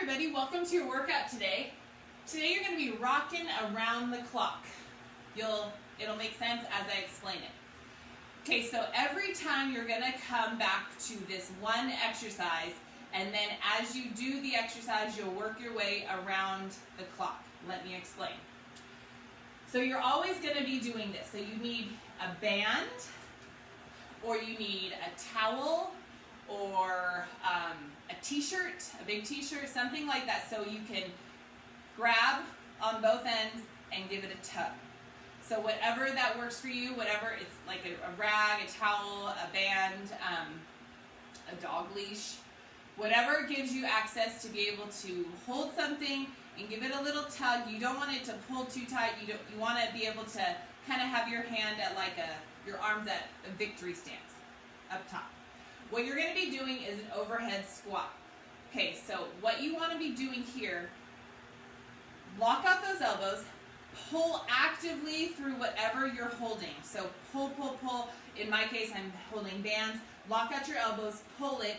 everybody, welcome to your workout today. Today you're going to be rocking around the clock. It'll make sense as I explain it. Okay, so every time you're going to come back to this one exercise, and then as you do the exercise, you'll work your way around the clock. Let me explain. So you're always going to be doing this. So you need a band, or you need a towel, or a t-shirt, a big t-shirt, something like that, so you can grab on both ends and give it a tug. So whatever that works for you, whatever, it's like a rag, a towel, a band, a dog leash, whatever gives you access to be able to hold something and give it a little tug. You don't want it to pull too tight. You want to be able to kind of have your hand at your arms at a victory stance up top. What you're going to be doing is an overhead squat. Okay, so what you want to be doing here, lock out those elbows, pull actively through whatever you're holding. So pull, pull, pull. In my case, I'm holding bands. Lock out your elbows, pull it,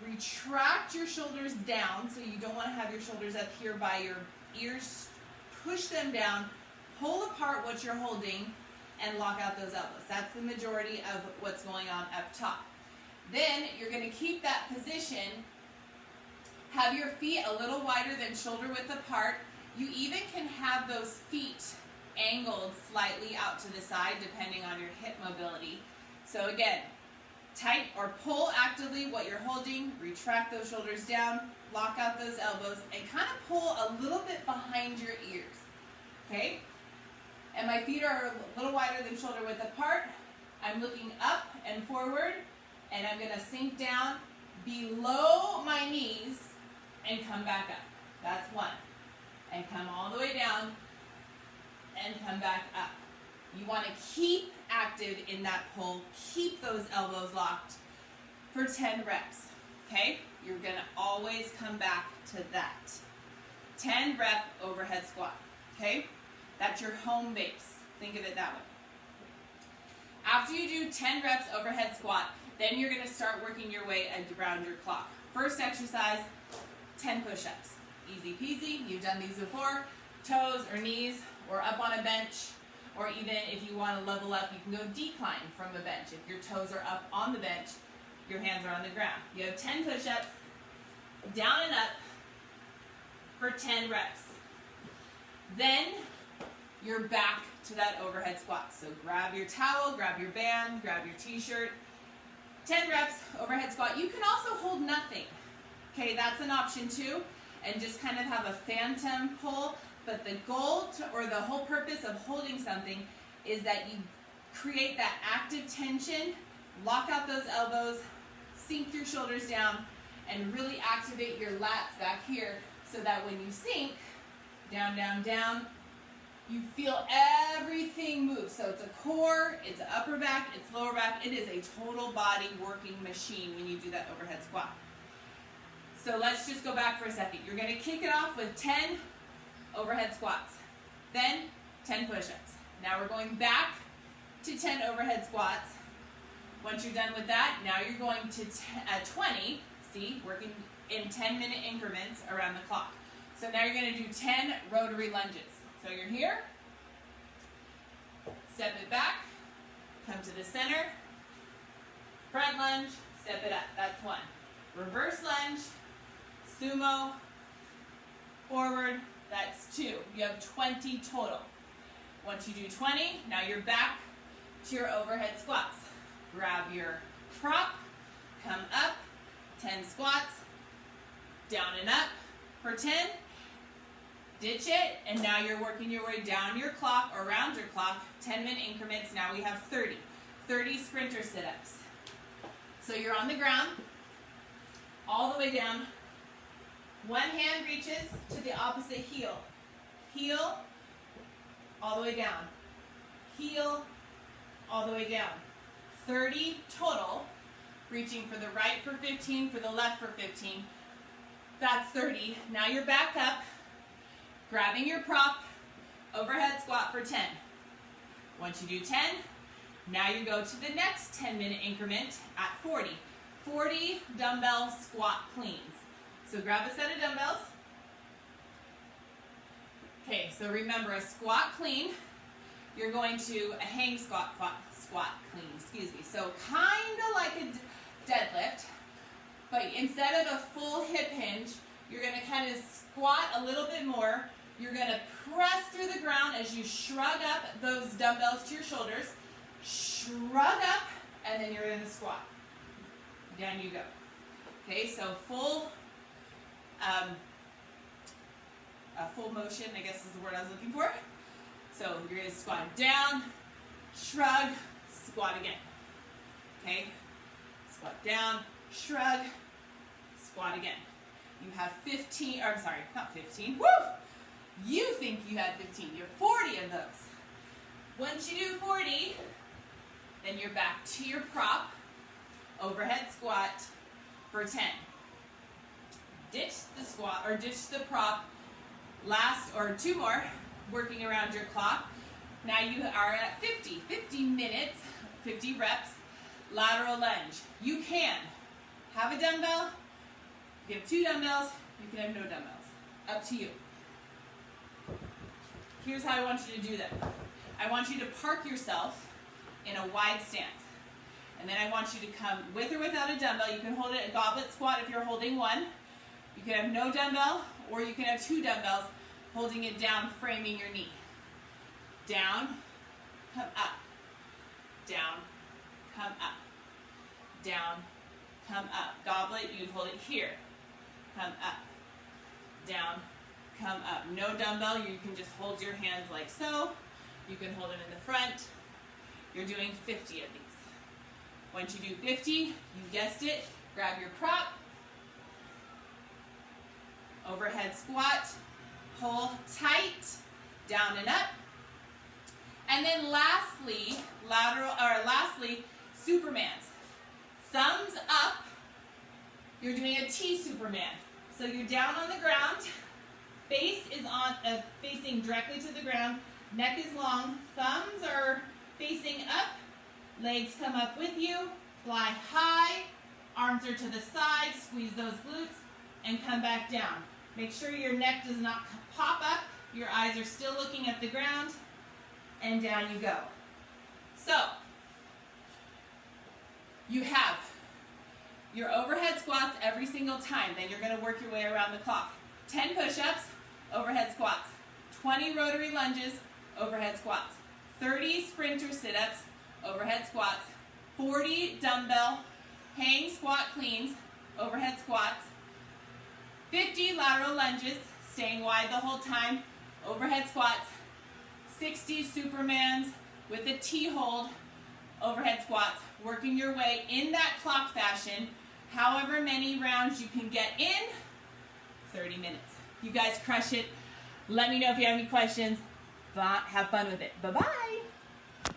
retract your shoulders down, so you don't want to have your shoulders up here by your ears. Push them down, pull apart what you're holding, and lock out those elbows. That's the majority of what's going on up top. Then you're going to keep that position, have your feet a little wider than shoulder width apart. You even can have those feet angled slightly out to the side depending on your hip mobility. So again, tight or pull actively what you're holding, retract those shoulders down, lock out those elbows, and kind of pull a little bit behind your ears. Okay? And my feet are a little wider than shoulder width apart. I'm looking up and forward. And I'm going to sink down below my knees and come back up. That's one. And come all the way down and come back up. You want to keep active in that pull. Keep those elbows locked for 10 reps. Okay? You're going to always come back to that. 10 rep overhead squat. Okay? That's your home base. Think of it that way. After you do 10 reps overhead squat, then you're going to start working your way around your clock. First exercise, 10 push-ups. Easy peasy. You've done these before. Toes or knees or up on a bench, or even if you want to level up, you can go decline from a bench. If your toes are up on the bench, your hands are on the ground. You have 10 push-ups, down and up for 10 reps. Then you're back to that overhead squat. So grab your towel, grab your band, grab your t-shirt. 10 reps, overhead squat. You can also hold nothing. Okay, that's an option too, and just kind of have a phantom pull. But the goal or the whole purpose of holding something is that you create that active tension, lock out those elbows, sink your shoulders down, and really activate your lats back here so that when you sink, down, down, down, you feel everything move. So it's a core, it's an upper back, it's lower back. It is a total body working machine when you do that overhead squat. So let's just go back for a second. You're going to kick it off with 10 overhead squats. Then 10 push-ups. Now we're going back to 10 overhead squats. Once you're done with that, now you're going to 20. See, working in 10-minute increments around the clock. So now you're going to do 10 rotary lunges. So you're here, step it back, come to the center, front lunge, step it up. That's one. Reverse lunge, sumo, forward, that's two. You have 20 total. Once you do 20, now you're back to your overhead squats. Grab your prop, come up, 10 squats, down and up for 10. Ditch it, and now you're working your way down your clock or around your clock, 10-minute increments. Now we have 30 sprinter sit-ups. So you're on the ground, all the way down. One hand reaches to the opposite heel. Heel, all the way down. Heel, all the way down. 30 total, reaching for the right for 15, for the left for 15. That's 30. Now you're back up. Grabbing your prop, overhead squat for 10. Once you do 10, now you go to the next 10-minute increment at 40. 40 dumbbell squat cleans. So grab a set of dumbbells, Okay, so remember a squat clean. You're going to a hang squat clean, excuse me. So kind of like a deadlift, but instead of a full hip hinge, you're going to kind of squat a little bit more. You're going to press through the ground as you shrug up those dumbbells to your shoulders. Shrug up, and then you're going to squat. Down you go. Okay, so full motion, I guess is the word I was looking for. So you're going to squat down, shrug, squat again. Okay, squat down, shrug, squat again. You have 15, or I'm sorry, not 15, woo! You think you had 15, you have 40 of those. Once you do 40, then you're back to your prop, overhead squat for 10. Ditch the squat, or ditch the prop, last, or 2 more, working around your clock. Now you are at 50 minutes, 50 reps, lateral lunge. You can have a dumbbell, you can have 2 dumbbells, you can have no dumbbells. Up to you. Here's how I want you to do that. I want you to park yourself in a wide stance. And then I want you to come with or without a dumbbell. You can hold it a goblet squat if you're holding one. You can have no dumbbell, or you can have 2 dumbbells holding it down, framing your knee. Down, come up. Down, come up. Down, come up. Goblet, you'd hold it here. Come up. Down, come up. No dumbbell, you can just hold your hands like so. You can hold it in the front. You're doing 50 of these. Once you do 50, you guessed it, grab your prop, overhead squat, pull tight, down and up. And then lastly, Supermans. Thumbs up, you're doing a T Superman. So you're down on the ground, face is facing directly to the ground, neck is long, thumbs are facing up, legs come up with you, fly high, arms are to the side, squeeze those glutes, and come back down. Make sure your neck does not pop up, your eyes are still looking at the ground, and down you go. So, you have your overhead squats every single time, then you're going to work your way around the clock. 10 push-ups, overhead squats. 20 rotary lunges, overhead squats. 30 sprinter sit-ups, overhead squats. 40 dumbbell hang squat cleans, overhead squats. 50 lateral lunges, staying wide the whole time, overhead squats. 60 Supermans with a T hold, overhead squats. Working your way in that clock fashion, however many rounds you can get in, 30 minutes. You guys crush it. Let me know if you have any questions. Have fun with it. Bye-bye.